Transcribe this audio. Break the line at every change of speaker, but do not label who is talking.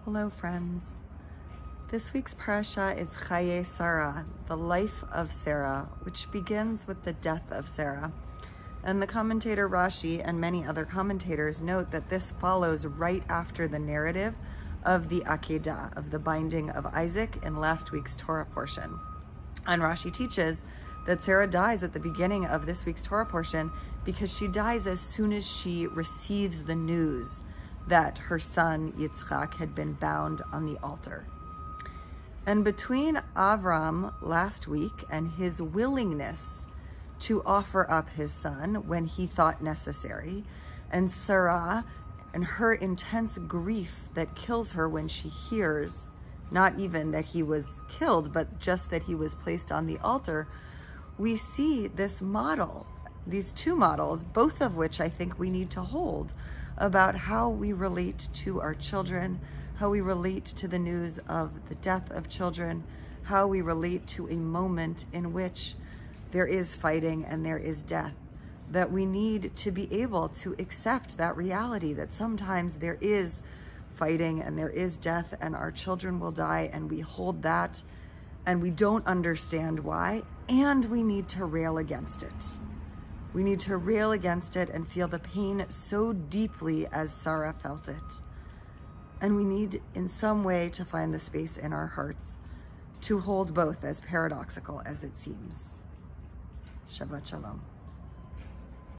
Hello friends. This week's Parashat is Chaye Sarah, the life of Sarah, which begins with the death of Sarah. And the commentator Rashi and many other commentators note that this follows right after the narrative of the Akedah, of the binding of Isaac in last week's Torah portion. And Rashi teaches that Sarah dies at the beginning of this week's Torah portion because she dies as soon as she receives the news that her son Yitzchak had been bound on the altar. And between Avram last week and his willingness to offer up his son when he thought necessary, and Sarah and her intense grief that kills her when she hears, not even that he was killed, but just that he was placed on the altar, we see this model, these two models, both of which I think we need to hold, about how we relate to our children, how we relate to the news of the death of children, how we relate to a moment in which there is fighting and there is death, that we need to be able to accept that reality, that sometimes there is fighting and there is death and our children will die, and we hold that and we don't understand why, and we need to rail against it. We need to rail against it and feel the pain so deeply as Sarah felt it. And we need in some way to find the space in our hearts to hold both, as paradoxical as it seems. Shabbat Shalom.